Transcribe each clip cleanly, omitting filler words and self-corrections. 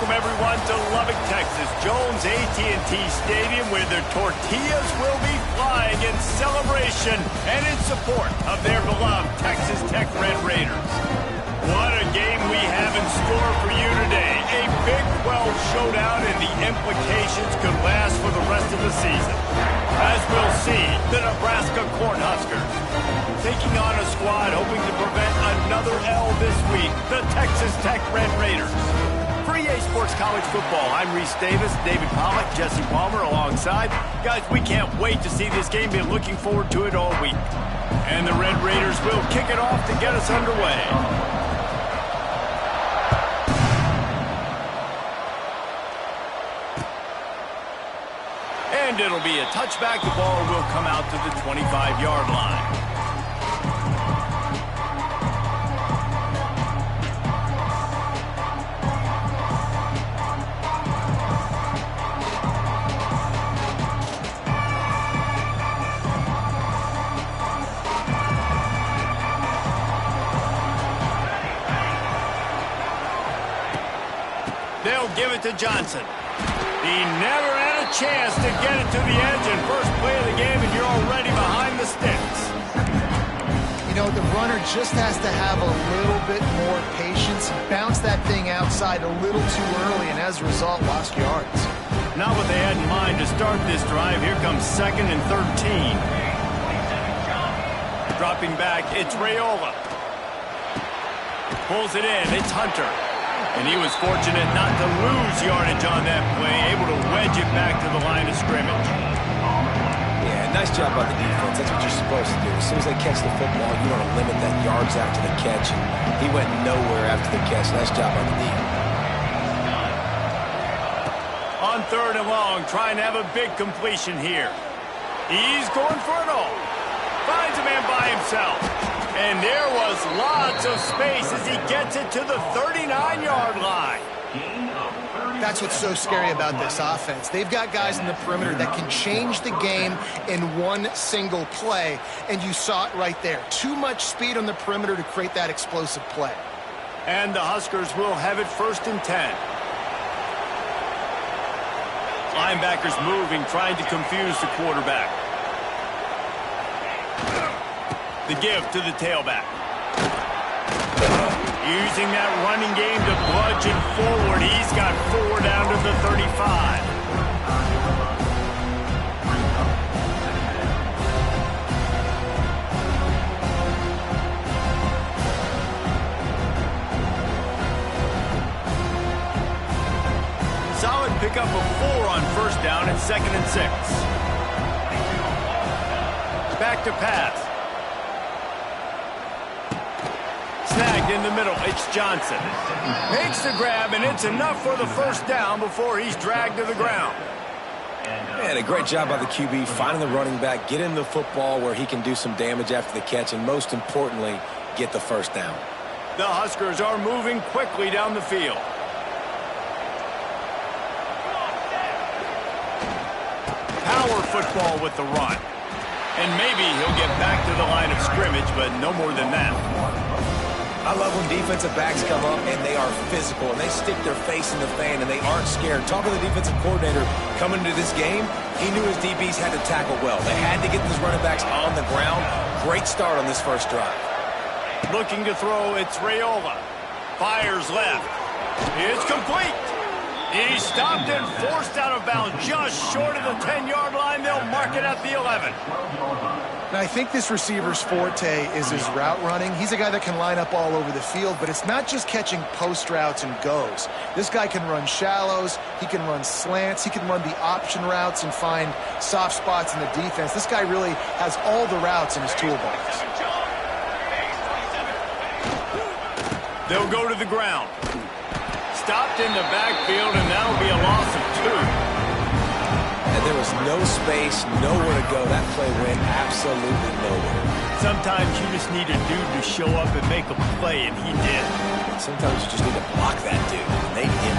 welcome everyone to Lubbock, Texas, Jones AT&T Stadium, where the tortillas will be flying in celebration and in support of their beloved Texas Tech Red Raiders. What a game we have in store for you today. A Big 12 showdown, and the implications could last for the rest of the season. As we'll see, the Nebraska Cornhuskers taking on a squad hoping to prevent another L this week, the Texas Tech Red Raiders. For EA Sports College Football, I'm Reese Davis, David Pollack, Jesse Palmer alongside. Guys, we can't wait to see this game. Been looking forward to it all week. And the Red Raiders will kick it off to get us underway. And it'll be a touchback. The ball will come out to the 25-yard line. They'll give it to Johnson. He never had a chance to get it to the edge, and first play of the game, and you're already behind the sticks. You know, the runner just has to have a little bit more patience. Bounce that thing outside a little too early, and as a result, lost yards. Not what they had in mind to start this drive. Here comes 2nd and 13. Dropping back, it's Raiola. Pulls it in, it's Hunter. And he was fortunate not to lose yardage on that play, able to wedge it back to the line of scrimmage. Yeah, nice job by the defense. That's what you're supposed to do. As soon as they catch the football, you want to limit that yards after the catch. And he went nowhere after the catch. Nice job by the D. On 3rd and long, trying to have a big completion here. He's going for it all. Finds a man by himself. And there was lots of space as he gets it to the 39-yard line. That's what's so scary about this offense. They've got guys in the perimeter that can change the game in one single play, and you saw it right there. Too much speed on the perimeter to create that explosive play. And the Huskers will have it 1st and 10. Linebackers moving, trying to confuse the quarterback. The give to the tailback. Using that running game to bludgeon forward. He's got 4 down to the 35. Solid pickup of 4 on 1st down and 2nd and 6. Back to pass. Snagged in the middle, it's Johnson. Makes the grab, and it's enough for the 1st down before he's dragged to the ground. Man, a great job by the QB, finding the running back, getting the football where he can do some damage after the catch, and most importantly, get the 1st down. The Huskers are moving quickly down the field. Power football with the run. And maybe he'll get back to the line of scrimmage, but no more than that. I love when defensive backs come up and they are physical and they stick their face in the fan and they aren't scared. Talking to the defensive coordinator coming into this game, he knew his DBs had to tackle well. They had to get these running backs on the ground. Great start on this 1st drive. Looking to throw, it's Raiola. Fires left. It's complete. He's stopped and forced out of bounds just short of the 10-yard line. They'll mark it at the 11. Now, I think this receiver's forte is his route running. He's a guy that can line up all over the field, but it's not just catching post routes and goes. This guy can run shallows, he can run slants, he can run the option routes and find soft spots in the defense. This guy really has all the routes in his toolbox. They'll go to the ground. Stopped in the backfield, and that'll be a loss of 2. And there was no space, nowhere to go. That play went absolutely nowhere. Sometimes you just need a dude to show up and make a play, and he did. Sometimes you just need to block that dude, and they did.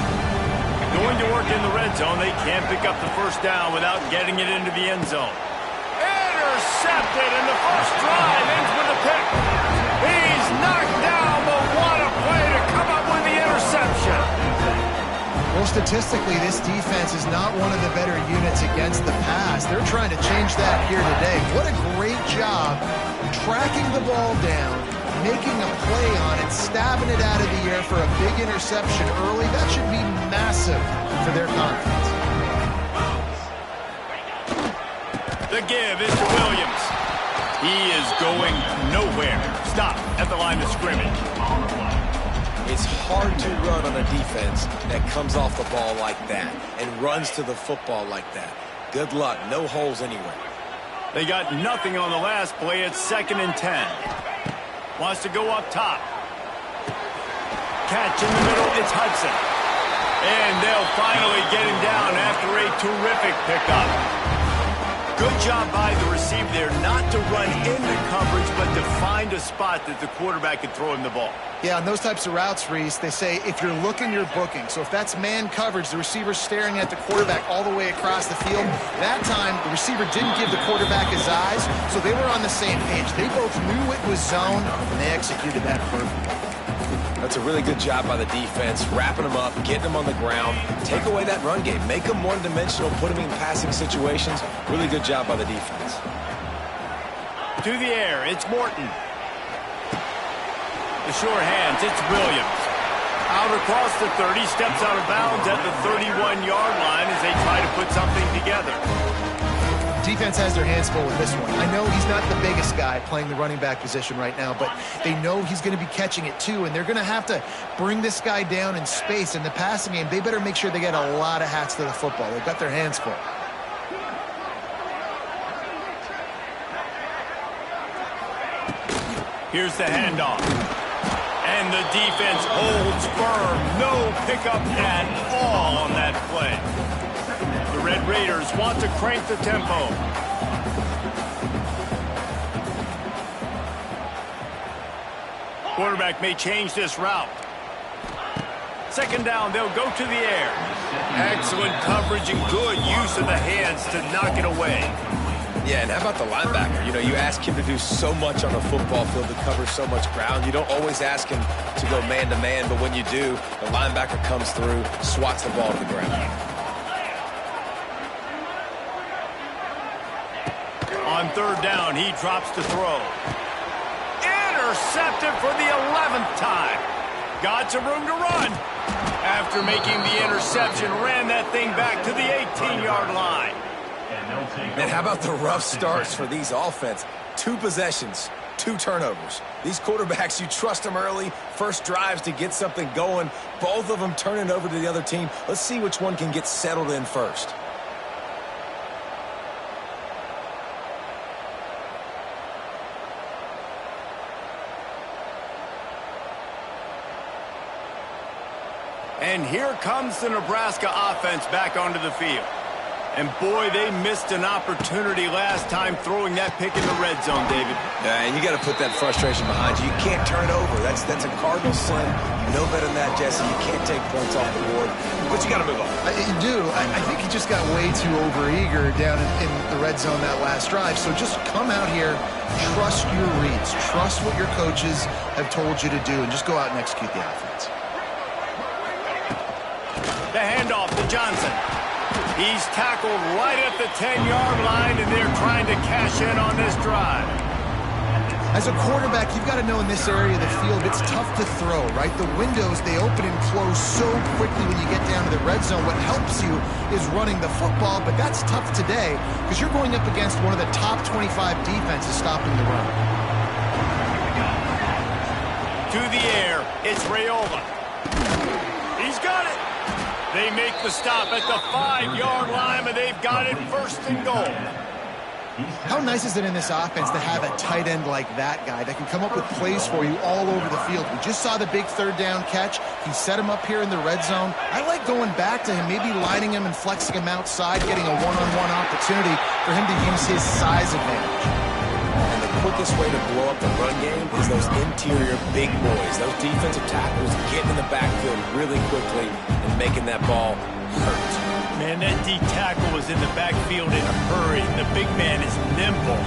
Going to work in the red zone, they can't pick up the 1st down without getting it into the end zone. Intercepted, and the first drive ends with a pick. He's knocked down, but what a play to come up with the interception. Well, statistically, this defense is not one of the better units against the pass. They're trying to change that here today. What a great job tracking the ball down, making a play on it, stabbing it out of the air for a big interception early. That should be massive for their confidence. The give is to Williams. He is going nowhere. Stop at the line of scrimmage. It's hard to run on a defense that comes off the ball like that and runs to the football like that. Good luck. No holes anywhere. They got nothing on the last play. It's 2nd and 10. Wants to go up top. Catch in the middle. It's Hudson. And they'll finally get him down after a terrific pickup. Good job by the receiver there not to run into coverage, but to find a spot that the quarterback can throw him the ball. Yeah, on those types of routes, Reese, they say if you're looking, you're booking. So if that's man coverage, the receiver's staring at the quarterback all the way across the field. That time, the receiver didn't give the quarterback his eyes, so they were on the same page. They both knew it was zone, and they executed that perfectly. That's a really good job by the defense, wrapping them up, getting them on the ground, take away that run game, make them one-dimensional, put them in passing situations. Really good job by the defense. To the air, it's Morton. The sure hands, it's Williams. Out across the 30, steps out of bounds at the 31-yard line as they try to put something together. Defense has their hands full with this one. I know he's not the biggest guy playing the running back position right now, but they know he's going to be catching it too, and they're going to have to bring this guy down in space. In the passing game, they better make sure they get a lot of hats to the football. They've got their hands full. Here's the handoff. And the defense holds firm. No pickup at all on that play. The Red Raiders want to crank the tempo. Quarterback may change this route. 2nd down, they'll go to the air. Excellent coverage and good use of the hands to knock it away. Yeah, and how about the linebacker? You know, you ask him to do so much on a football field, to cover so much ground. You don't always ask him to go man-to-man, but when you do, the linebacker comes through, swats the ball to the ground. On 3rd down, he drops to throw. Intercepted for the 11th time. Got some room to run. After making the interception, ran that thing back to the 18-yard line. And how about the rough starts for these offense? 2 possessions, 2 turnovers. These quarterbacks, you trust them early, first drives to get something going. Both of them turning over to the other team. Let's see which one can get settled in first. And here comes the Nebraska offense back onto the field. And boy, they missed an opportunity last time throwing that pick in the red zone, David. And you got to put that frustration behind you. You can't turn it over. That's a cardinal sin. You know better than that, Jesse. You can't take points off the board. But you got to move on. You do. I think he just got way too overeager down in the red zone that last drive. So just come out here, trust your reads, trust what your coaches have told you to do, and just go out and execute the offense. The handoff to Johnson. He's tackled right at the 10-yard line, and they're trying to cash in on this drive. As a quarterback, you've got to know in this area of the field, it's tough to throw, right? The windows, they open and close so quickly when you get down to the red zone. What helps you is running the football, but that's tough today because you're going up against one of the top 25 defenses stopping the run. To the air, it's Raiola. He's got it. They make the stop at the 5-yard line, and they've got it 1st and goal. How nice is it in this offense to have a tight end like that guy that can come up with plays for you all over the field? We just saw the big 3rd down catch. He set him up here in the red zone. I like going back to him, maybe lining him and flexing him outside, getting a one-on-one opportunity for him to use his size advantage. And the quickest way to blow up the run game is those interior big boys, those defensive tackles getting in the backfield really quickly and making that ball hurt. Man, that D tackle was in the backfield in a hurry. The big man is nimble.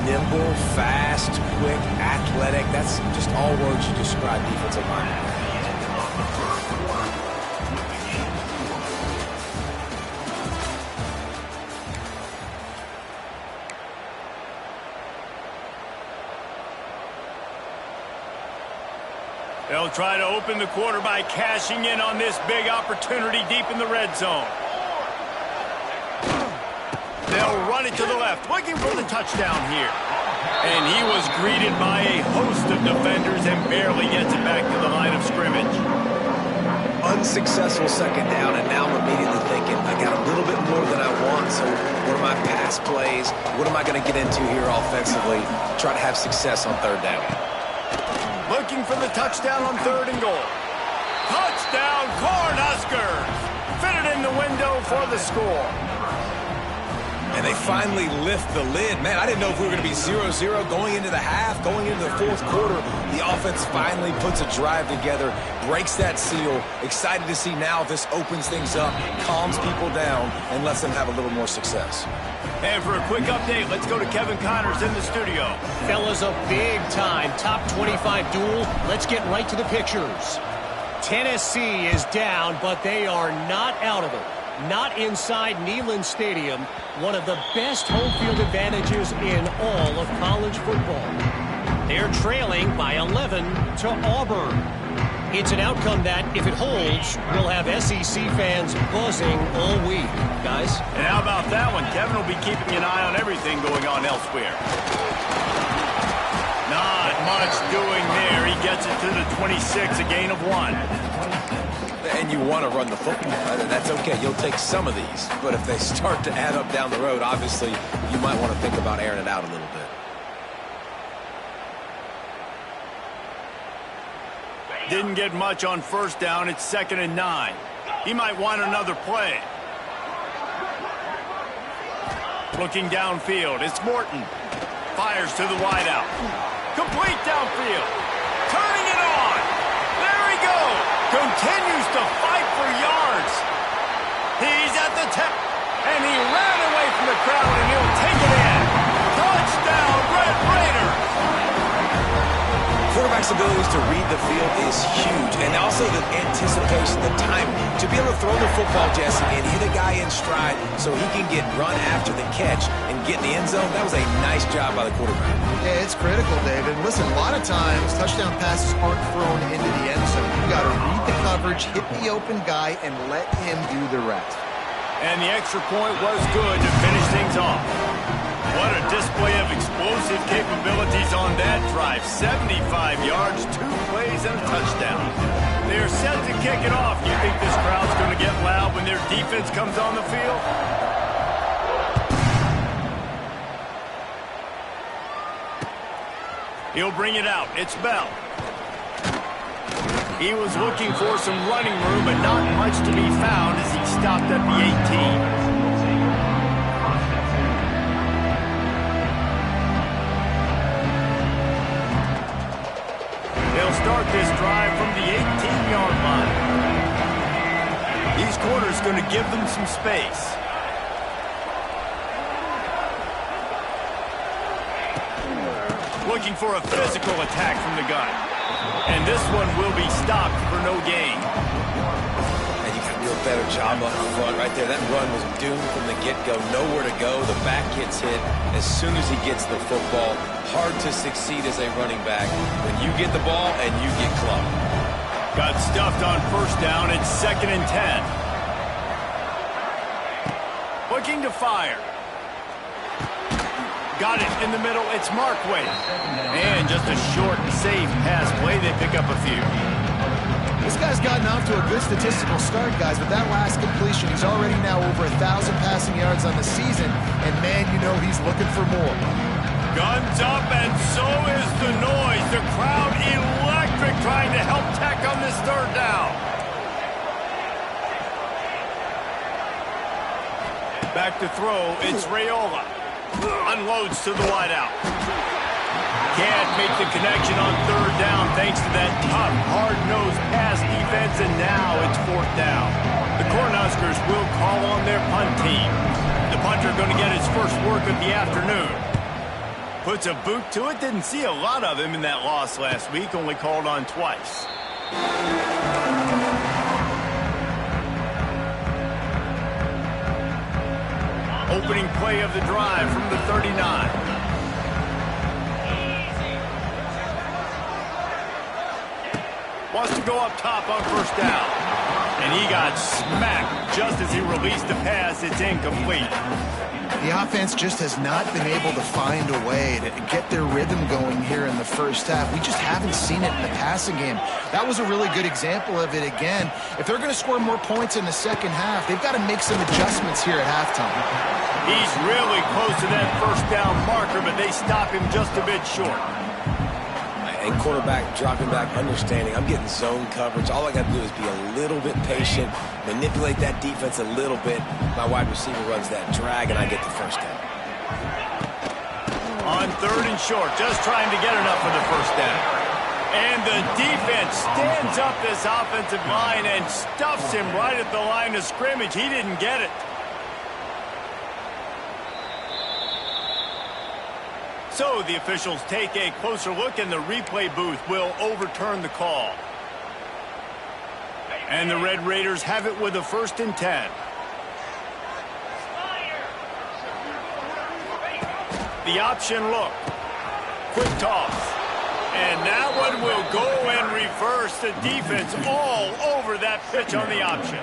Nimble, fast, quick, athletic. That's just all words you describe defensive linemen. They'll try to open the quarter by cashing in on this big opportunity deep in the red zone. They'll run it to the left, looking for the touchdown here. And he was greeted by a host of defenders and barely gets it back to the line of scrimmage. Unsuccessful second down, and now I'm immediately thinking, I got a little bit more than I want, so what are my pass plays? What am I going to get into here offensively to try to have success on third down? Looking for the touchdown on 3rd and goal. Touchdown, Cornhuskers! Fitted in the window for the score. And they finally lift the lid. Man, I didn't know if we were going to be 0-0 going into the half, going into the 4th quarter. The offense finally puts a drive together, breaks that seal. Excited to see now if this opens things up, calms people down, and lets them have a little more success. And for a quick update, let's go to Kevin Connors in the studio. Fellas, a big-time top 25 duel. Let's get right to the pictures. Tennessee is down, but they are not out of it. Not inside Neyland Stadium, one of the best home field advantages in all of college football. They're trailing by 11 to Auburn. It's an outcome that, if it holds, will have SEC fans buzzing all week. Guys? And how about that one? Kevin will be keeping an eye on everything going on elsewhere. Not much doing there. He gets it to the 26, a gain of 1. And you want to run the football. That's okay. You'll take some of these. But if they start to add up down the road, obviously, you might want to think about airing it out a little bit. Didn't get much on 1st down. It's 2nd and 9. He might want another play. Looking downfield. It's Morton. Fires to the wideout. Complete downfield. Turning it on. There he goes. Continues to fight for yards. He's at the tip. And he ran away from the crowd, and he'll take it in. Touchdown, Red Raiders. Quarterback's abilities to read the field is huge, and also the anticipation, the timing. To be able to throw the football, Jesse, and hit a guy in stride so he can get run after the catch and get in the end zone, that was a nice job by the quarterback. Yeah, it's critical, David. Listen, a lot of times, touchdown passes aren't thrown into the end zone. You got to read the coverage, hit the open guy, and let him do the rest. And the extra point was good to finish things off. What a display of explosive capabilities on that drive. 75 yards, 2 plays, and a touchdown. They're set to kick it off. You think this crowd's going to get loud when their defense comes on the field? He'll bring it out. It's Bell. He was looking for some running room, but not much to be found as he stopped at the 18. They'll start this drive from the 18-yard line. These quarters going to give them some space. Looking for a physical attack from the gun. And this one will be stopped for no gain. And you can do a better job up front right there. That run was doomed from the get-go. Nowhere to go. The back gets hit as soon as he gets the football. Hard to succeed as a running back when you get the ball and you get clubbed. Got stuffed on 1st down. It's 2nd and 10. Looking to fire. Got it in the middle. It's Markway. And just a short, safe pass play. They pick up a few. This guy's gotten off to a good statistical start, guys, but that last completion, he's already now over 1,000 passing yards on the season, and man, you know he's looking for more. Guns up, and so is the noise. The crowd electric trying to help Tech on this 3rd down. Back to throw. It's Raiola. Unloads to the wideout. Can't make the connection on 3rd down thanks to that tough, hard-nosed pass defense, and now it's 4th down. The Cornhuskers will call on their punt team. The punter going to get his first work of the afternoon. Puts a boot to it. Didn't see a lot of him in that loss last week. Only called on twice. Opening play of the drive from the 39. Wants to go up top on first down. And he got smacked just as he released the pass. It's incomplete. The offense just has not been able to find a way to get their rhythm going here in the first half. We just haven't seen it in the passing game. That was a really good example of it again. If they're going to score more points in the second half, they've got to make some adjustments here at halftime. He's really close to that first down marker, but they stop him just a bit short. And quarterback dropping back, understanding I'm getting zone coverage. All I got to do is be a little bit patient, manipulate that defense a little bit. My wide receiver runs that drag, and I get the first down. On third and short, just trying to get enough for the first down. And the defense stands up this offensive line and stuffs him right at the line of scrimmage. He didn't get it. So the officials take a closer look, and the replay booth will overturn the call. And the Red Raiders have it with a 1st and 10. The option look. Quick toss. And that one will go and reverse. The defense all over that pitch on the option.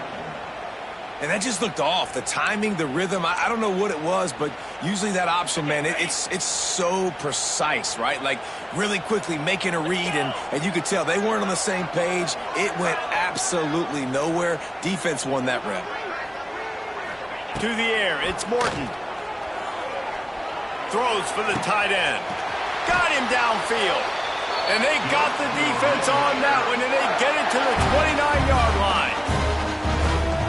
And that just looked off. The timing, the rhythm, I don't know what it was, but usually that option, man, it's so precise, right? Like really quickly making a read, and you could tell they weren't on the same page. It went absolutely nowhere. Defense won that rep. To the air, it's Morton. Throws for the tight end. Got him downfield. And they got the defense on that one, and they get it to the 29-yard line.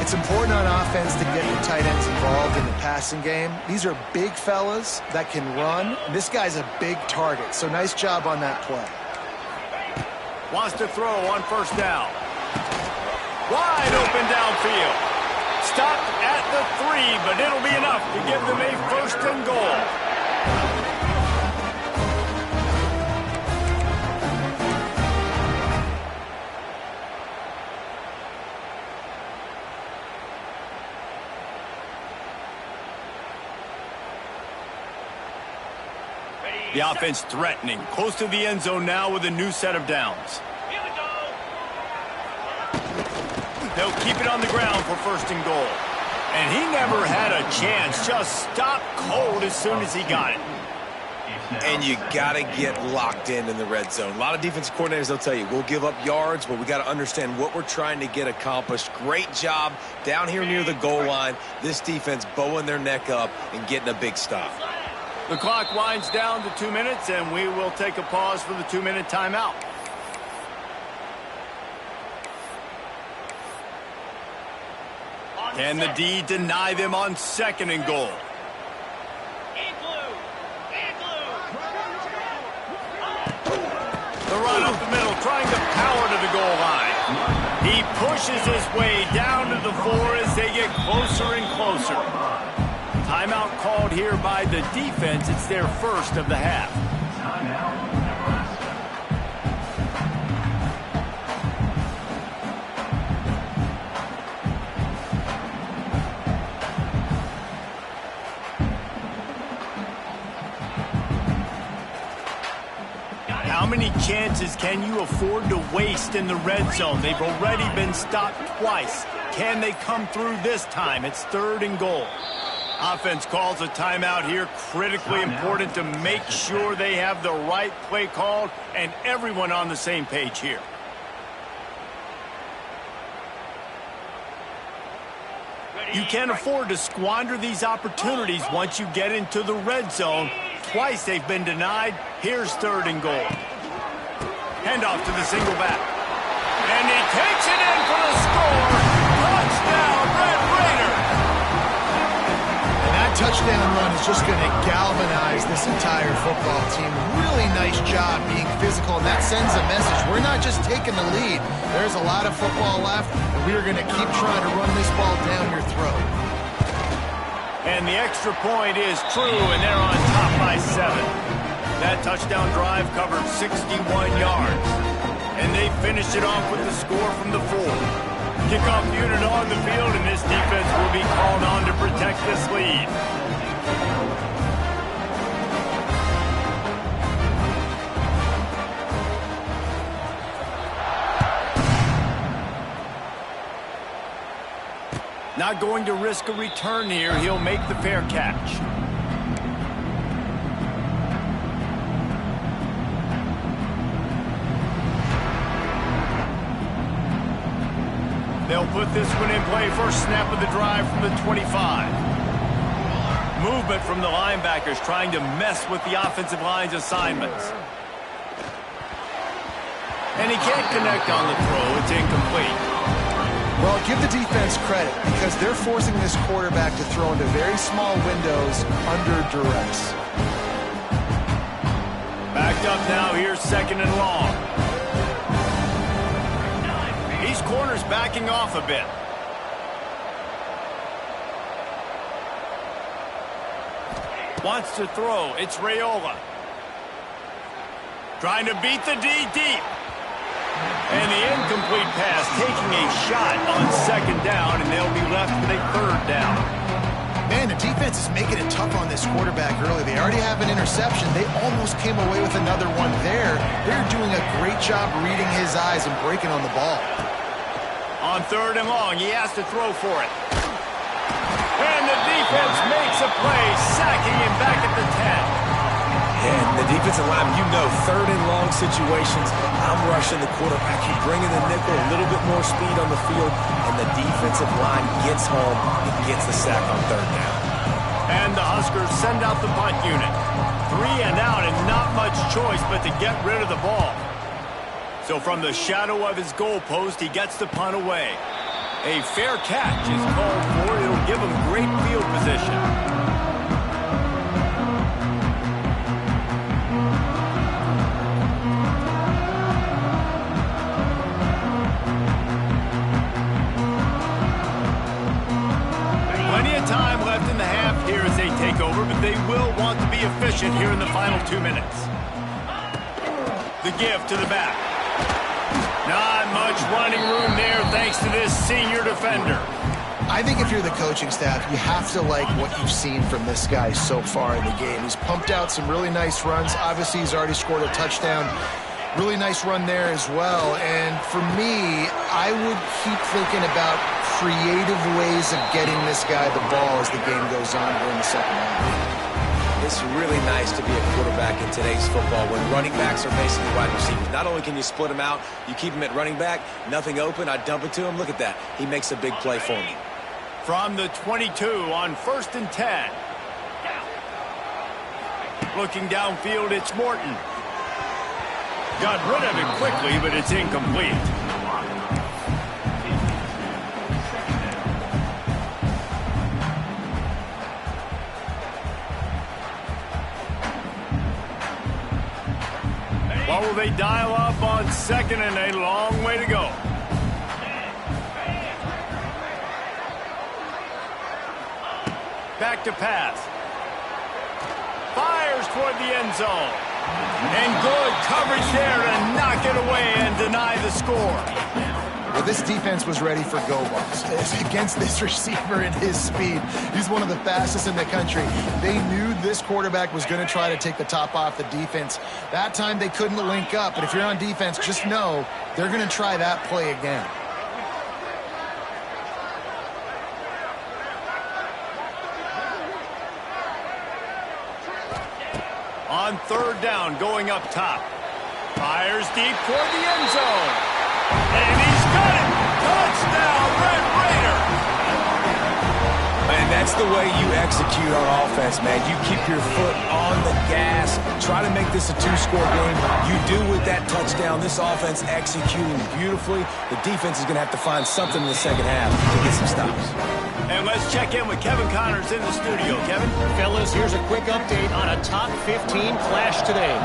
It's important on offense to get the tight ends involved in the passing game. These are big fellas that can run. This guy's a big target, so nice job on that play. Wants to throw on first down. Wide open downfield. Stopped at the 3, but it'll be enough to give them a 1st and goal. The offense threatening, close to the end zone now with a new set of downs. They'll keep it on the ground for 1st and goal. And he never had a chance, just stopped cold as soon as he got it. And you got to get locked in the red zone. A lot of defensive coordinators, they'll tell you, we'll give up yards, but we got to understand what we're trying to get accomplished. Great job down here near the goal line. This defense bowing their neck up and getting a big stop. The clock winds down to 2 minutes, and we will take a pause for the 2-minute timeout. Can the D deny them on 2nd and goal? The run up the middle, trying to power to the goal line. He pushes his way down to the 4 as they get closer and closer. Timeout called here by the defense. It's their 1st of the half. How many chances can you afford to waste in the red zone? They've already been stopped twice. Can they come through this time? It's 3rd and goal. Offense calls a timeout here. Critically important to make sure they have the right play called and everyone on the same page here. You can't afford to squander these opportunities once you get into the red zone. Twice they've been denied. Here's 3rd and goal. Handoff to the single back. And he takes it in for the score. Touchdown, Red Raiders. That touchdown run is just going to galvanize this entire football team. Really nice job being physical, and that sends a message. We're not just taking the lead. There's a lot of football left, and we are going to keep trying to run this ball down your throat. And the extra point is true, and they're on top by 7. That touchdown drive covered 61 yards. And they finished it off with the score from the 4. Kickoff unit on the field, and this defense will be called on to protect this lead. Not going to risk a return here. He'll make the fair catch. They'll put this one in play. First snap of the drive from the 25. Movement from the linebackers trying to mess with the offensive line's assignments. And he can't connect on the throw. It's incomplete. Well, give the defense credit because they're forcing this quarterback to throw into very small windows under duress. Backed up now. Here's second and long. These corners backing off a bit. Wants to throw. It's Raiola. Trying to beat the D deep. And the incomplete pass taking a shot on second down, and they'll be left with a third down. Man, the defense is making it tough on this quarterback early. They already have an interception. They almost came away with another one there. They're doing a great job reading his eyes and breaking on the ball. On third and long, he has to throw for it. And the defense makes a play, sacking him back at the 10. And the defensive line, you know, third and long situations, I'm rushing the quarterback. You bring in the nickel, a little bit more speed on the field, and the defensive line gets home and gets the sack on third down. And the Huskers send out the punt unit. 3 and out and not much choice but to get rid of the ball. So from the shadow of his goalpost, he gets the punt away. A fair catch is called for. It'll give him great field position. Time left in the half here as they take over, but they will want to be efficient here in the final 2 minutes. The give to the back. Not much running room there thanks to this senior defender. I think if you're the coaching staff, you have to like what you've seen from this guy so far in the game. He's pumped out some really nice runs. Obviously, he's already scored a touchdown. Really nice run there as well. And for me, I would keep thinking about creative ways of getting this guy the ball as the game goes on here in the second half. It's really nice to be a quarterback in today's football when running backs are basically wide receivers. Not only can you split them out, you keep him at running back, nothing open, I dump it to him. Look at that. He makes a big play for me. From the 22 on 1st and 10. Looking downfield, it's Morton. Got rid of it quickly, but it's incomplete. What will they dial up on second and a long way to go? Back to pass. Fires toward the end zone. And good coverage there to knock it away and deny the score. Well, this defense was ready for go-balls against this receiver at his speed. He's one of the fastest in the country. They knew this quarterback was going to try to take the top off the defense. That time they couldn't link up, but if you're on defense, just know they're going to try that play again. On third down, going up top. Fires deep toward the end zone. And he's got it! Touchdown, Red Raider! And that's the way you execute on offense, man. You keep your foot on the gas. Try to make this a two-score game. You do with that touchdown. This offense executing beautifully. The defense is going to have to find something in the second half to get some stops. And let's check in with Kevin Connors in the studio. Kevin? Fellas, here's a quick update on a top 15 clash today.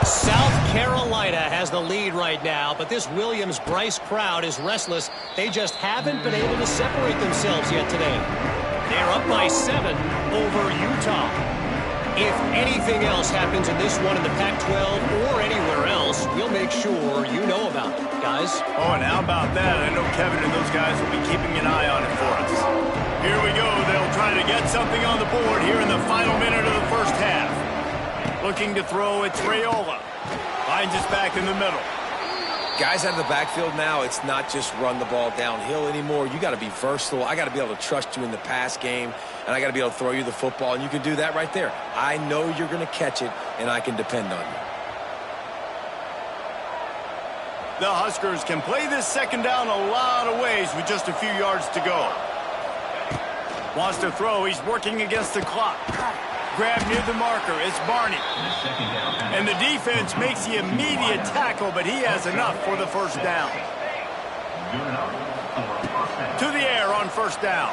South Carolina has the lead right now, but this Williams-Bryce crowd is restless. They just haven't been able to separate themselves yet today. They're up by 7 over Utah. If anything else happens in this one in the Pac-12 or anywhere else, we'll make sure you know about it, guys. Oh, and how about that? I know Kevin and those guys will be keeping an eye on it for us. Here we go. They'll try to get something on the board here in the final minute of the first half. Looking to throw, it's Raiola. Finds us back in the middle. Guys out of the backfield now, it's not just run the ball downhill anymore. You got to be versatile. I got to be able to trust you in the pass game, and I got to be able to throw you the football, and you can do that right there. I know you're going to catch it, and I can depend on you. The Huskers can play this second down a lot of ways with just a few yards to go. Wants to throw. He's working against the clock. Grab near the marker. It's Barney. And the defense makes the immediate tackle, but he has enough for the first down. To the air on first down.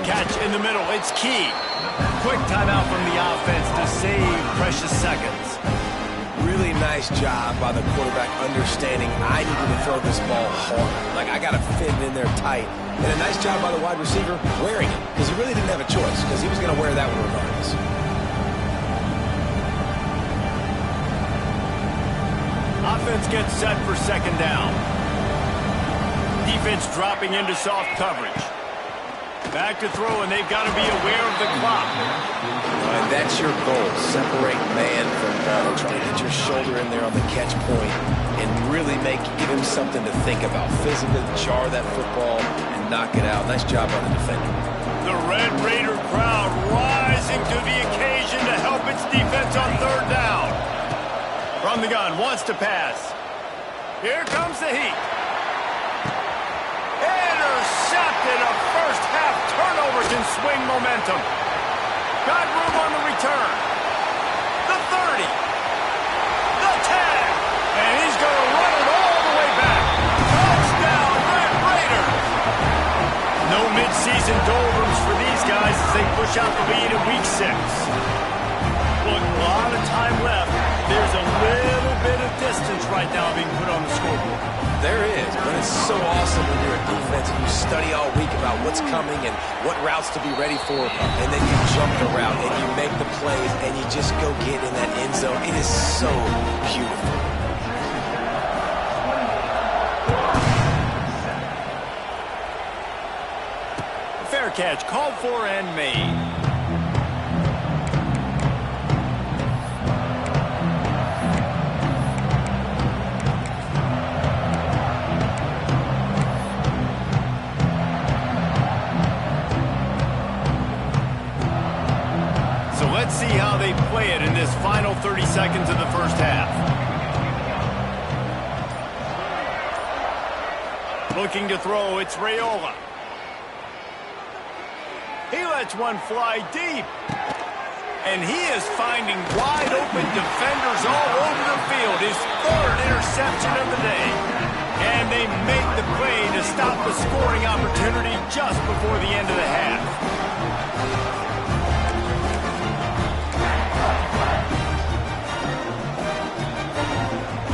Catch in the middle. It's key. Quick timeout from the offense to save precious seconds. Really nice job by the quarterback understanding I needed to throw this ball hard. Like, I got to fit it in there tight. And a nice job by the wide receiver wearing it, because he really didn't have a choice, because he was going to wear that one regardless. Offense gets set for second down. Defense dropping into soft coverage. Back to throw, and they've got to be aware of the clock. And that's your goal. Separate man from ball. Try to get your shoulder in there on the catch point and really give him something to think about. Physically jar that football and knock it out. Nice job on the defender. The Red Raider crowd rising to the occasion to help its defense on third down. From the gun, wants to pass. Here comes the heat. Intercepted. A first half turnover can swing momentum. Got room on the return. The 30. The 10. And he's going to run it all the way back. Touchdown, Red Raiders. No midseason doldrums for these guys as they push out the lead in week 6. Look, a lot of time left. There's a little bit of distance right now being put on the scoreboard. There is, but it's so awesome when you're a defense and you study all week about what's coming and what routes to be ready for, and then you jump the route and you make the plays and you just go get in that end zone. It is so beautiful. Fair catch, called for and made. Let's see how they play it in this final 30 seconds of the first half. Looking to throw, it's Raiola. He lets one fly deep. And he is finding wide open defenders all over the field. His third interception of the day. And they make the play to stop the scoring opportunity just before the end of the half.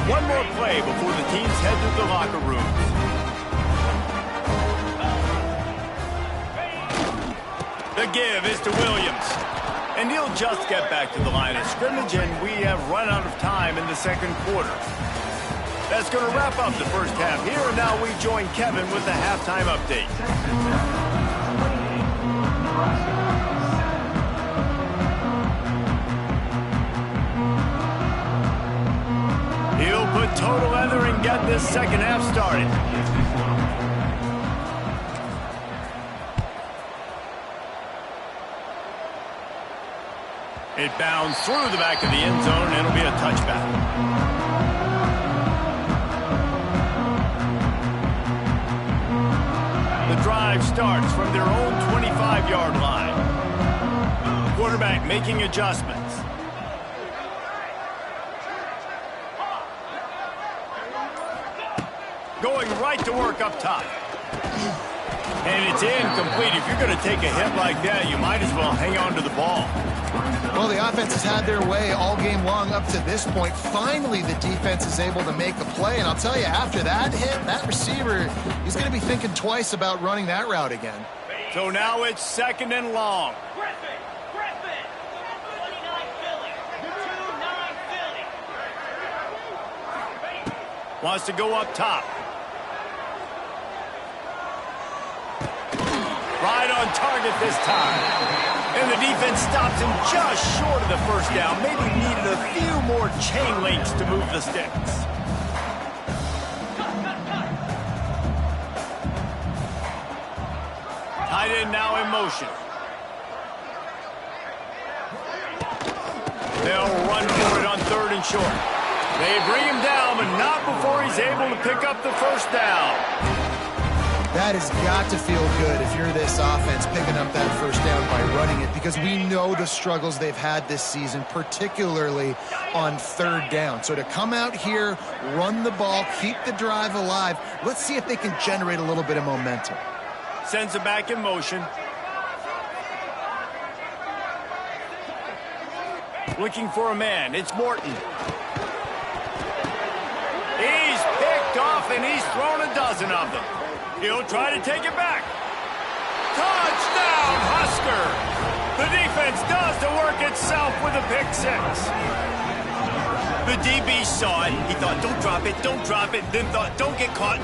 One more play before the teams head to the locker rooms. The give is to Williams. And he'll just get back to the line of scrimmage, and we have run out of time in the second quarter. That's going to wrap up the first half here, and now we join Kevin with the halftime update. He'll put total leather and get this second half started. It bounds through the back of the end zone, and it'll be a touchback. The drive starts from their own 25-yard line. Quarterback making adjustments. Going right to work up top. And it's incomplete. If you're going to take a hit like that, you might as well hang on to the ball. Well, the offense has had their way all game long up to this point. Finally, the defense is able to make the play. And I'll tell you, after that hit, that receiver, he's going to be thinking twice about running that route again. So now it's second and long. Wants to go up top. Right on target this time. And the defense stops him just short of the first down. Maybe needed a few more chain links to move the sticks. Tight end now in motion. They'll run for it on 3rd and short. They bring him down, but not before he's able to pick up the first down. That has got to feel good if you're this offense picking up that first down by running it, because we know the struggles they've had this season, particularly on 3rd down. So to come out here, run the ball, keep the drive alive, let's see if they can generate a little bit of momentum. Sends it back in motion. Looking for a man. It's Morton. He's picked off, and he's thrown a dozen of them. He'll try to take it back. Touchdown, Husker! The defense does the work itself with a pick 6. The DB saw it. He thought, don't drop it, don't drop it. Then thought, don't get caught.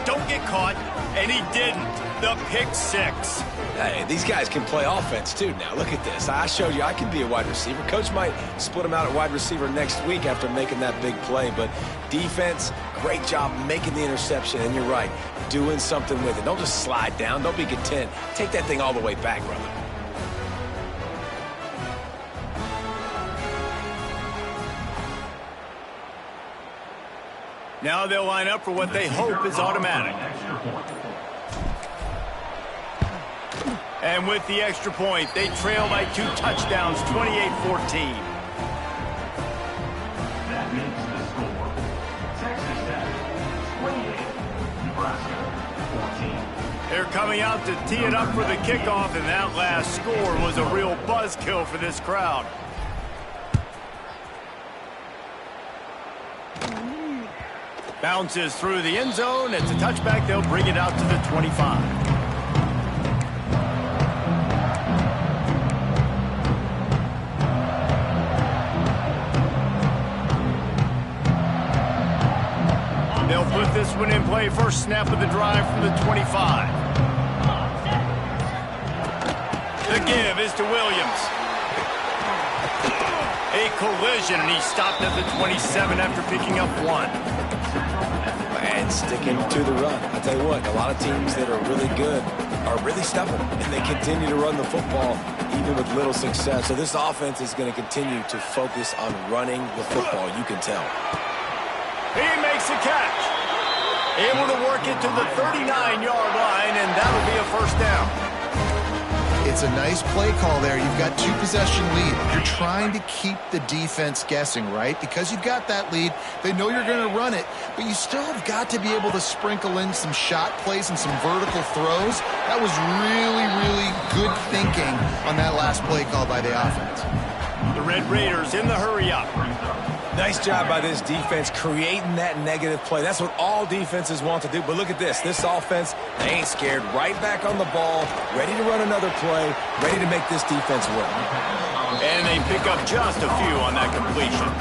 And he didn't. The pick 6. Hey, these guys can play offense, too. Now, look at this. I showed you I can be a wide receiver. Coach might split him out at wide receiver next week after making that big play. But defense, great job making the interception. And you're right, doing something with it. Don't just slide down. Don't be content. Take that thing all the way back, brother. Now they'll line up for what they hope is automatic. And with the extra point, they trail by 2 touchdowns, 28-14. That makes the score Texas Tech 28, Nebraska 14. They're coming out to tee it up for the kickoff, and that last score was a real buzzkill for this crowd. Bounces through the end zone. It's a touchback. They'll bring it out to the 25. They'll put this one in play. First snap of the drive from the 25. The give is to Williams. A collision, and he stopped at the 27 after picking up 1. And sticking to the run. I tell you what, a lot of teams that are really good are really stubborn, and they continue to run the football even with little success. So this offense is going to continue to focus on running the football, you can tell. He makes a catch. Able to work it to the 39-yard line, and that'll be a first down. It's a nice play call there. You've got 2-possession lead. You're trying to keep the defense guessing, right? Because you've got that lead, they know you're going to run it, but you still have got to be able to sprinkle in some shot plays and some vertical throws. That was really, really good thinking on that last play call by the offense. The Red Raiders in the hurry-up. Nice job by this defense creating that negative play. That's what all defenses want to do. But look at this. This offense, they ain't scared. Right back on the ball, ready to run another play, ready to make this defense work. And they pick up just a few on that completion.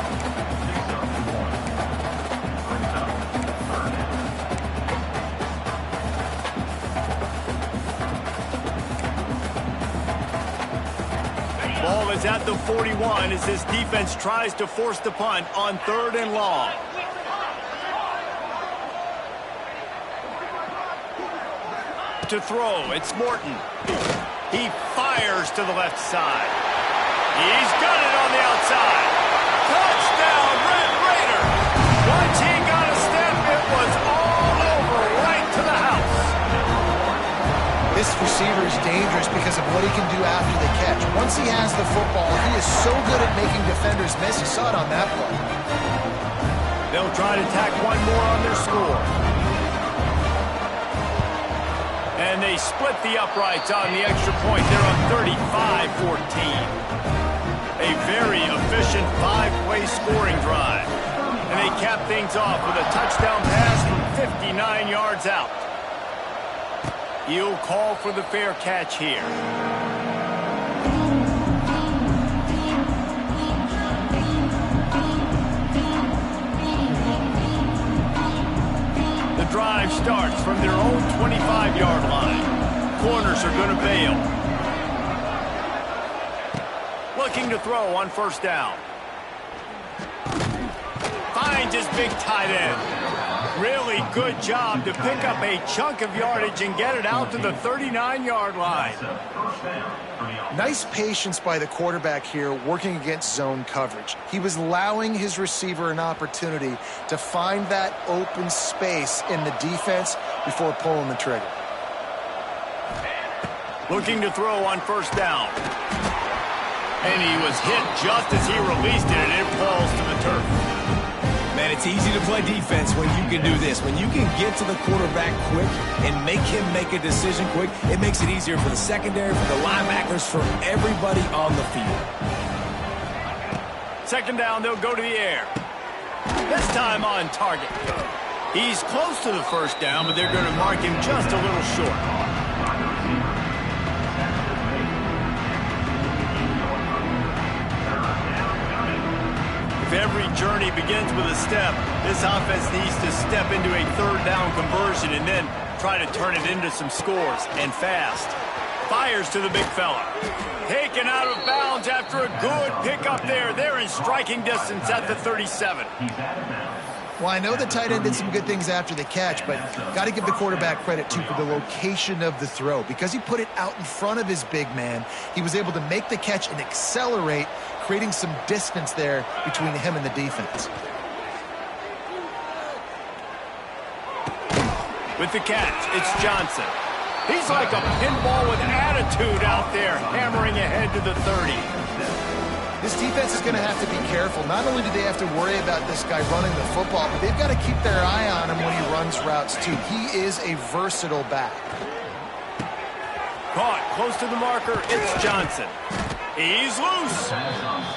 Ball is at the 41 as this defense tries to force the punt on 3rd and long. To throw, it's Morton. He fires to the left side. He's got it on the outside. Touchdown, Red Raider. Once he got a step, it was all over right to the house. This receiver is dangerous because of what he can do after the catch. Once he has the football, he is so good at making defenders miss. You saw it on that play. They'll try to tack one more on their score. And they split the uprights on the extra point. They're on 35-14. A very efficient 5-play scoring drive. And they cap things off with a touchdown pass from 59 yards out. He'll call for the fair catch here. The drive starts from their own 25-yard line. Corners are going to bail. Looking to throw on first down. Finds his big tight end. Really good job to pick up a chunk of yardage and get it out to the 39-yard line. Nice patience by the quarterback here working against zone coverage. He was allowing his receiver an opportunity to find that open space in the defense before pulling the trigger. Looking to throw on first down. And he was hit just as he released it, and it falls to the turf. Man, it's easy to play defense when you can do this. When you can get to the quarterback quick and make him make a decision quick, it makes it easier for the secondary, for the linebackers, for everybody on the field. Second down, they'll go to the air. This time on target. He's close to the first down, but they're going to mark him just a little short. If every journey begins with a step, this offense needs to step into a third down conversion and then try to turn it into some scores, and fast. Fires to the big fella. Taken out of bounds after a good pickup there. They're in striking distance at the 37. Well, I know the tight end did some good things after the catch, but got to give the quarterback credit, too, for the location of the throw. Because he put it out in front of his big man, he was able to make the catch and accelerate, creating some distance there between him and the defense. With the catch, it's Johnson. He's like a pinball with attitude out there, hammering ahead to the 30. This defense is going to have to be careful. Not only do they have to worry about this guy running the football, but they've got to keep their eye on him when he runs routes, too. He is a versatile back. Caught close to the marker, it's Johnson. He's loose.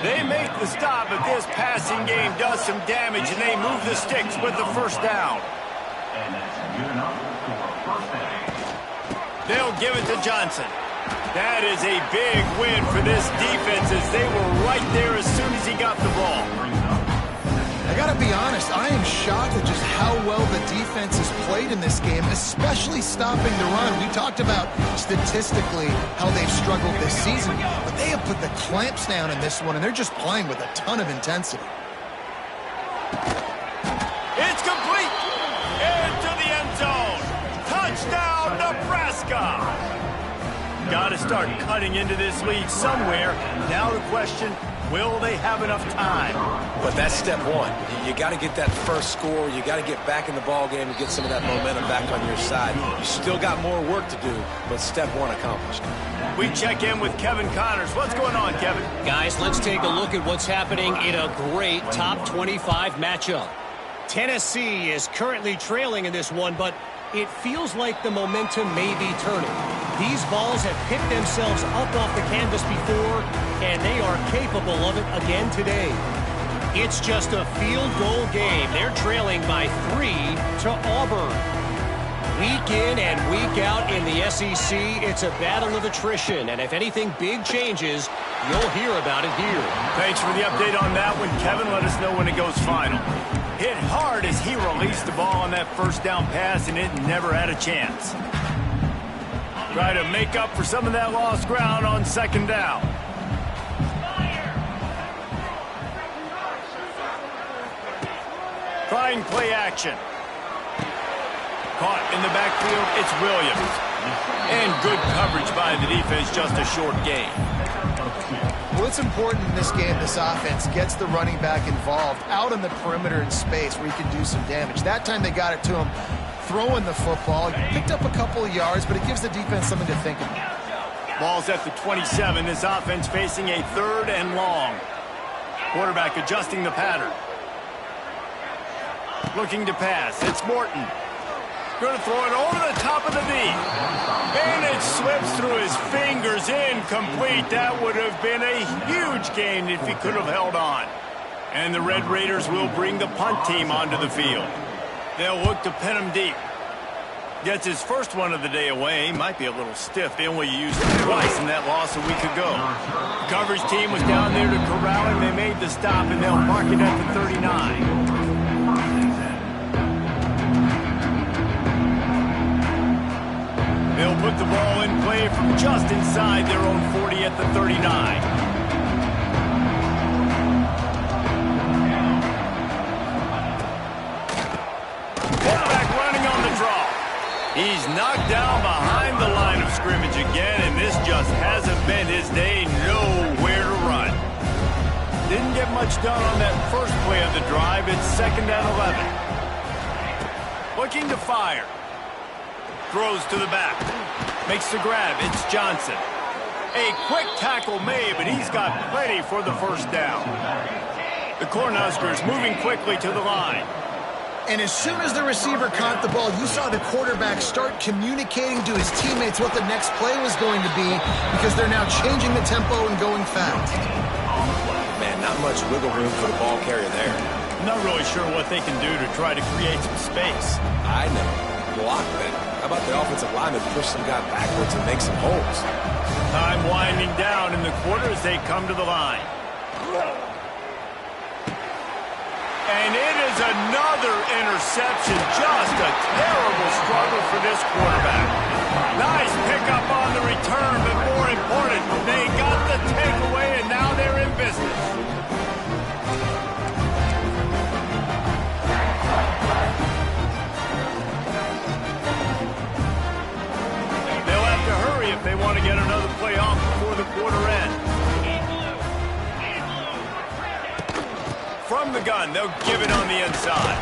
They make the stop, but this passing game does some damage, and they move the sticks with the first down. They'll give it to Johnson. That is a big win for this defense, as they were right there as soon as he got the ball. I got to be honest, I am shocked at just how well the defense has played in this game, especially stopping the run. We talked about statistically how they've struggled this season, but they have put the clamps down in this one, and they're just playing with a ton of intensity. It's complete! Into the end zone! Touchdown, Nebraska! Got to start cutting into this lead somewhere. Now the question, will they have enough time? But that's step one. You got to get that first score. You got to get back in the ball game and get some of that momentum back on your side. You still got more work to do, but step one accomplished. We check in with Kevin Connors. What's going on, Kevin? Guys, let's take a look at what's happening in a great top 25 matchup. Tennessee is currently trailing in this one, but it feels like the momentum may be turning. These balls have picked themselves up off the canvas before, and they are capable of it again today. It's just a field goal game. They're trailing by 3 to Auburn. Week in and week out in the SEC, it's a battle of attrition, and if anything big changes, you'll hear about it here. Thanks for the update on that one, Kevin. Let us know when it goes final. Hit hard as he released the ball on that first down pass, and it never had a chance. Try to make up for some of that lost ground on second down. Trying play action. Caught in the backfield, it's Williams. And good coverage by the defense, just a short gain. Well, it's important in this game, this offense gets the running back involved out on the perimeter in space where he can do some damage. That time they got it to him throwing the football. He picked up a couple of yards, but it gives the defense something to think about. Ball's at the 27. This offense facing a third and long. Quarterback adjusting the pattern. Looking to pass. It's Morton. Going to throw it over the top of the knee. And it slips through his fingers, incomplete. That would have been a huge gain if he could have held on. And the Red Raiders will bring the punt team onto the field. They'll look to pin him deep. Gets his first one of the day away. Might be a little stiff. They only used it twice in that loss a week ago. The coverage team was down there to corral him. They made the stop, and they'll mark it at the 39. They'll put the ball in play from just inside their own 40 at the 39. He's knocked down behind the line of scrimmage again, and this just hasn't been his day. Nowhere to run. Didn't get much done on that first play of the drive. It's 2nd and 11. Looking to fire. Throws to the back. Makes the grab. It's Johnson. A quick tackle made, but he's got plenty for the first down. The Cornhuskers moving quickly to the line. And as soon as the receiver caught the ball, you saw the quarterback start communicating to his teammates what the next play was going to be because they're now changing the tempo and going fast. Man, not much wiggle room for the ball carrier there. I'm not really sure what they can do to try to create some space. I know. Block that. How about the offensive lineman push some guy backwards and make some holes? Time winding down in the quarter as they come to the line. And it is another interception. Just a terrible struggle for this quarterback. Nice pickup on the return, but more important, they got the takeaway, and now they're in business. They'll have to hurry if they want to get another play off before the quarter ends. From the gun, they'll give it on the inside.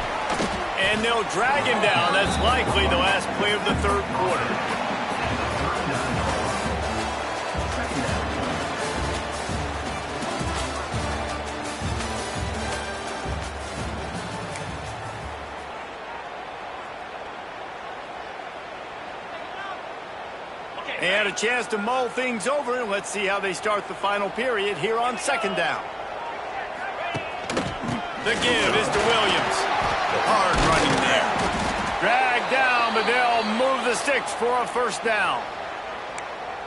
And they'll drag him down. That's likely the last play of the third quarter. They had a chance to mull things over. Let's see how they start the final period here on 2nd down. The give is to Williams. Hard running there. Dragged down, but they'll move the sticks for a first down.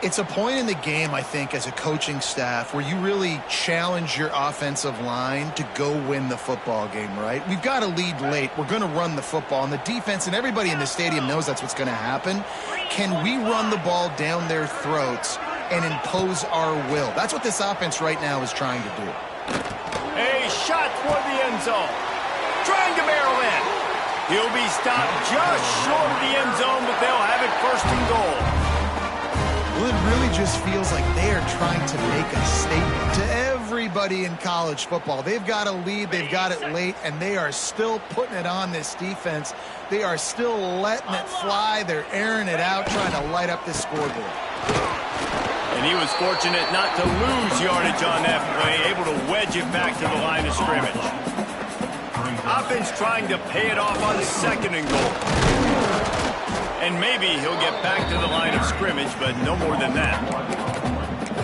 It's a point in the game, I think, as a coaching staff where you really challenge your offensive line to go win the football game, right? We've got to lead late. We're going to run the football. And the defense and everybody in the stadium knows that's what's going to happen. Can we run the ball down their throats and impose our will? That's what this offense right now is trying to do. A shot toward the end zone. Trying to barrel in. He'll be stopped just short of the end zone, but they'll have it 1st and goal. Well, it really just feels like they are trying to make a statement to everybody in college football. They've got a lead, they've got it late, and they are still putting it on this defense. They are still letting it fly. They're airing it out, trying to light up this scoreboard. And he was fortunate not to lose yardage on that play, able to wedge it back to the line of scrimmage. Offense trying to pay it off on 2nd and goal. And maybe he'll get back to the line of scrimmage, but no more than that.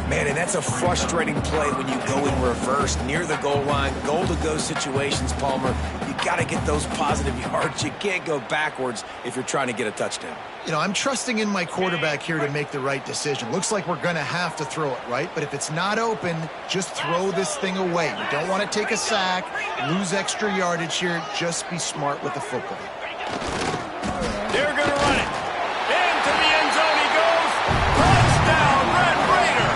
Man, and that's a frustrating play when you go in reverse near the goal line. Goal-to-go situations, Palmer. You got to get those positive yards. You can't go backwards if you're trying to get a touchdown. You know, I'm trusting in my quarterback here to make the right decision. Looks like we're going to have to throw it, right? But if it's not open, just throw this thing away. You don't want to take a sack, lose extra yardage here. Just be smart with the football. They're going to run it. Into the end zone he goes. Touchdown, Red Raider.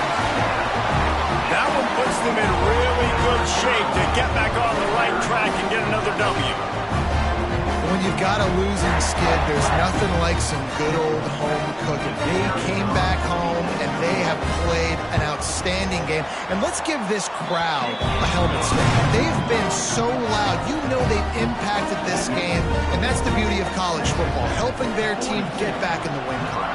That one puts them in really good shape to get back on the right track and get another W. When you've got a losing skid, there's nothing like some good old home cooking. They came back home, and they have played an outstanding game. And let's give this crowd a helmet stand. They've been so loud. You know they've impacted this game, and that's the beauty of college football, helping their team get back in the win column.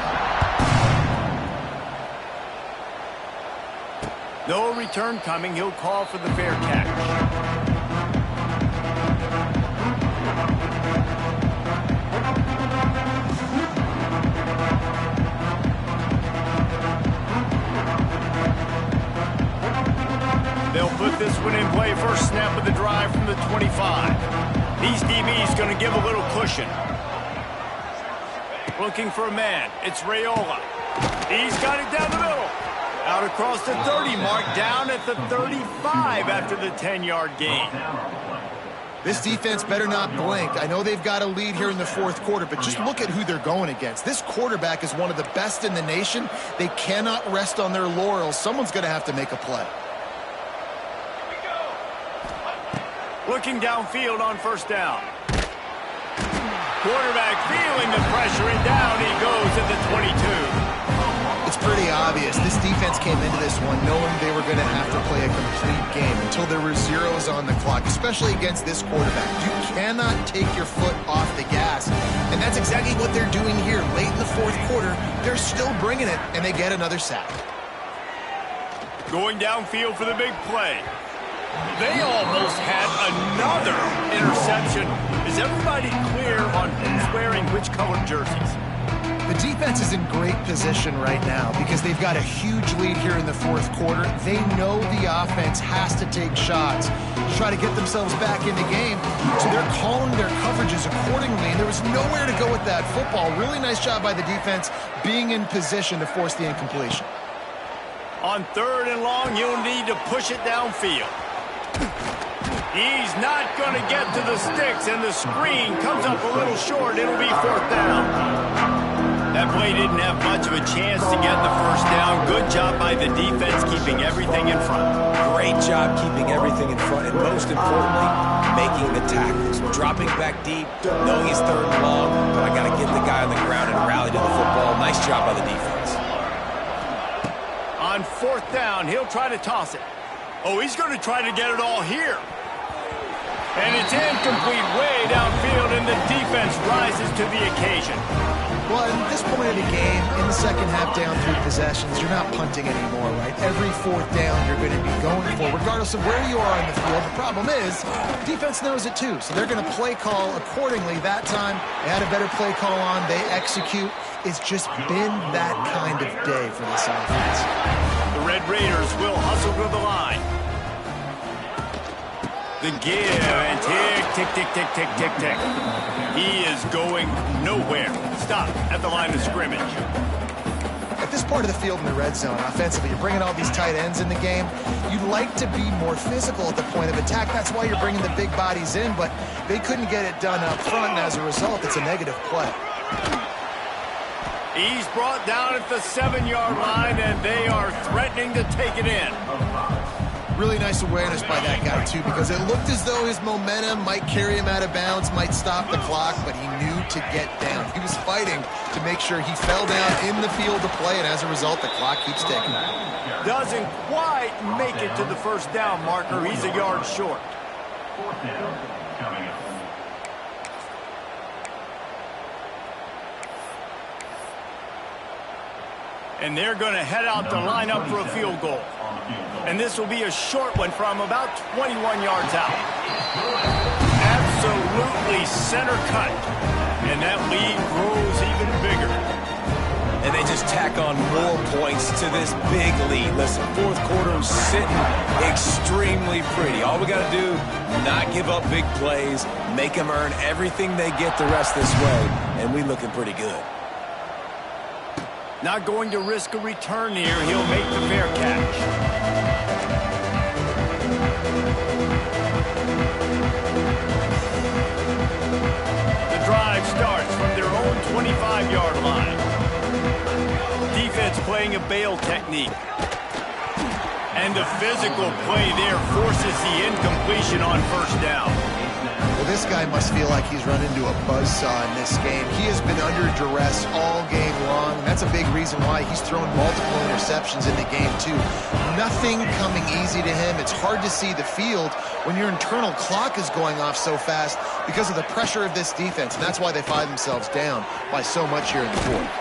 No return coming. He'll call for the fair catch. They'll put this one in play. First snap of the drive from the 25. These DBs going to give a little cushion. Looking for a man. It's Raiola. He's got it down the middle. Out across the 30 mark, down at the 35 after the 10-yard gain. This defense better not blink. I know they've got a lead here in the fourth quarter, but just look at who they're going against. This quarterback is one of the best in the nation. They cannot rest on their laurels. Someone's going to have to make a play. Looking downfield on first down. Quarterback feeling the pressure, and down he goes at the 22. It's pretty obvious. This defense came into this one knowing they were going to have to play a complete game until there were zeros on the clock, especially against this quarterback. You cannot take your foot off the gas, and that's exactly what they're doing here. Late in the fourth quarter, they're still bringing it, and they get another sack. Going downfield for the big play. They almost had another interception. Is everybody clear on who's wearing which colored jerseys? The defense is in great position right now because they've got a huge lead here in the fourth quarter. They know the offense has to take shots to try to get themselves back in the game, so they're calling their coverages accordingly, and there was nowhere to go with that football. Really nice job by the defense being in position to force the incompletion. On 3rd and long, you'll need to push it downfield. He's not going to get to the sticks, and the screen comes up a little short. It'll be 4th down. That play didn't have much of a chance to get the first down. Good job by the defense keeping everything in front. Great job keeping everything in front, and most importantly, making the tackles. Dropping back deep, knowing he's 3rd and long, but I got to get the guy on the ground and rally to the football. Nice job by the defense. On 4th down, he'll try to toss it. Oh, he's going to try to get it all here. And it's incomplete way downfield, and the defense rises to the occasion. Well, at this point of the game, in the second half down 3 possessions, you're not punting anymore, right? Every 4th down you're going to be going for, regardless of where you are on the field. The problem is, defense knows it too, so they're going to play call accordingly. That time, they had a better play call on. They execute. It's just been that kind of day for this offense. The Red Raiders will hustle to the line. The give, and tick, tick, tick, tick, tick, tick, tick. He is going nowhere. Stop at the line of scrimmage. At this part of the field in the red zone, offensively, you're bringing all these tight ends in the game. You'd like to be more physical at the point of attack. That's why you're bringing the big bodies in, but they couldn't get it done up front, and as a result, it's a negative play. He's brought down at the 7-yard line, and they are threatening to take it in. Really nice awareness by that guy, too, because it looked as though his momentum might carry him out of bounds, might stop the clock, but he knew to get down. He was fighting to make sure he fell down in the field to play, and as a result, the clock keeps ticking. Doesn't quite make it to the first down marker. He's a yard short. 4th down coming up. And they're going to head out to line up for a field goal. And this will be a short one from about 21 yards out. Absolutely center cut. And that lead grows even bigger. And they just tack on more points to this big lead. Listen, 4th quarter sitting extremely pretty. All we got to do, not give up big plays, make them earn everything they get the rest this way, and we looking pretty good. Not going to risk a return here. He'll make the fair catch. The drive starts from their own 25-yard line. Defense playing a bail technique. And the physical play there forces the incompletion on 1st down. Well, this guy must feel like he's run into a buzzsaw in this game. He has been under duress all game long, and that's a big reason why he's thrown multiple interceptions in the game, too. Nothing coming easy to him. It's hard to see the field when your internal clock is going off so fast because of the pressure of this defense, and that's why they find themselves down by so much here in the 4th.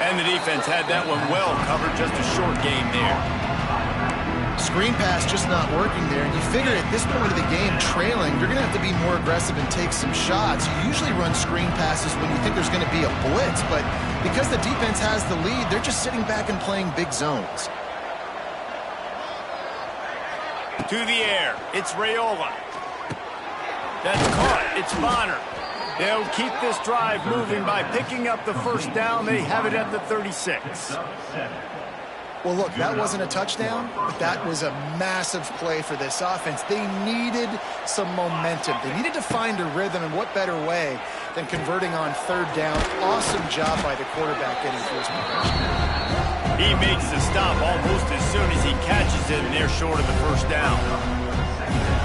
And the defense had that one well covered, just a short game there. Screen pass just not working there, and you figure at this point of the game, trailing, you're going to have to be more aggressive and take some shots. You usually run screen passes when you think there's going to be a blitz, but because the defense has the lead, they're just sitting back and playing big zones. To the air, it's Raiola. That's caught, it's Bonner. They'll keep this drive moving by picking up the first down. They have it at the 36. Well, look, that wasn't a touchdown, but that was a massive play for this offense. They needed some momentum. They needed to find a rhythm, and what better way than converting on 3rd down. Awesome job by the quarterback getting through his progression. He makes the stop almost as soon as he catches it, and they're short of the first down.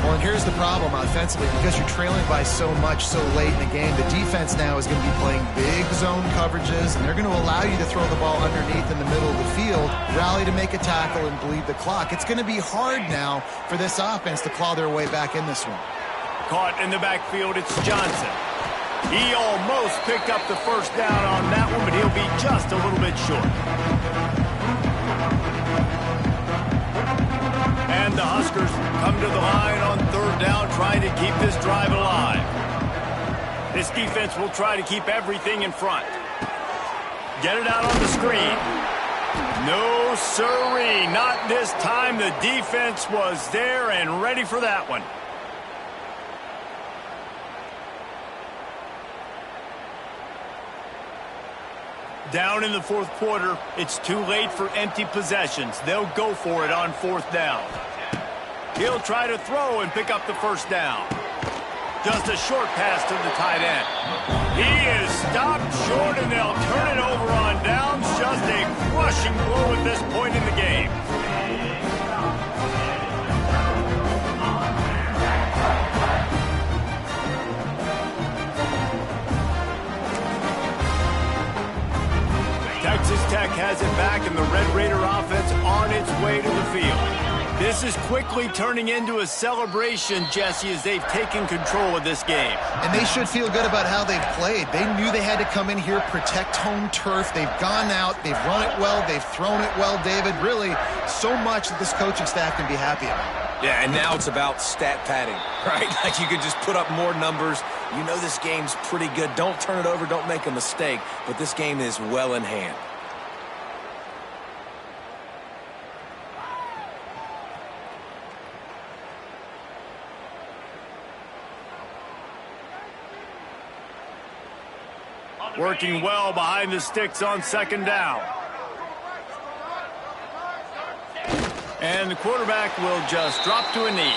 Well, and here's the problem offensively. Because you're trailing by so much so late in the game, the defense now is going to be playing big zone coverages, and they're going to allow you to throw the ball underneath in the middle of the field, rally to make a tackle, and bleed the clock. It's going to be hard now for this offense to claw their way back in this one. Caught in the backfield, it's Johnson. He almost picked up the first down on that one, but he'll be just a little bit short. And the Huskers come to the line on third down, trying to keep this drive alive. This defense will try to keep everything in front. Get it out on the screen. No siree, not this time. The defense was there and ready for that one. Down in the fourth quarter, it's too late for empty possessions. They'll go for it on fourth down. He'll try to throw and pick up the first down. Just a short pass to the tight end. He is stopped short, and they'll turn it over on downs. Just a crushing blow at this point in the game. Texas Tech has it back, and the Red Raider offense on its way to the field. This is quickly turning into a celebration, Jesse, as they've taken control of this game. And they should feel good about how they've played. They knew they had to come in here, protect home turf. They've gone out, they've run it well, they've thrown it well, David. Really, so much that this coaching staff can be happy about. Yeah, and now it's about stat padding, right? Like you could just put up more numbers. You know this game's pretty good. Don't turn it over, don't make a mistake. But this game is well in hand. Working well behind the sticks on second down. And the quarterback will just drop to a knee.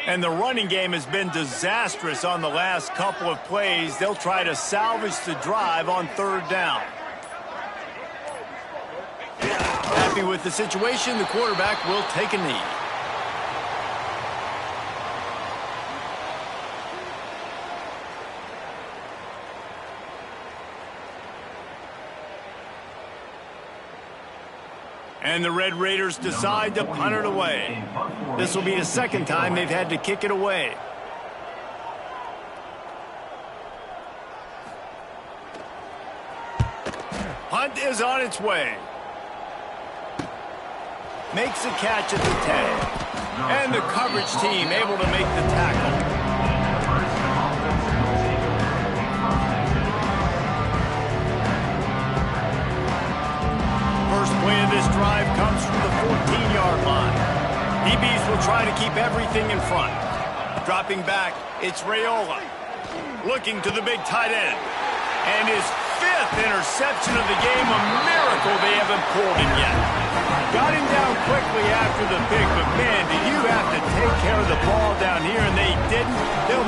And the running game has been disastrous on the last couple of plays. They'll try to salvage the drive on third down. Happy with the situation, the quarterback will take a knee. And the Red Raiders decide to punt it away. This will be the second time they've had to kick it away. Punt is on its way. Makes a catch at the 10. And the coverage team able to make the tackle. First play of this drive comes from the 14-yard line. DBs will try to keep everything in front. Dropping back, it's Raiola. Looking to the big tight end. And his fifth interception of the game, a miracle they haven't pulled him yet. Got him down quickly after the pick, but man, did you have to take care of the ball down here, and they didn't. They'll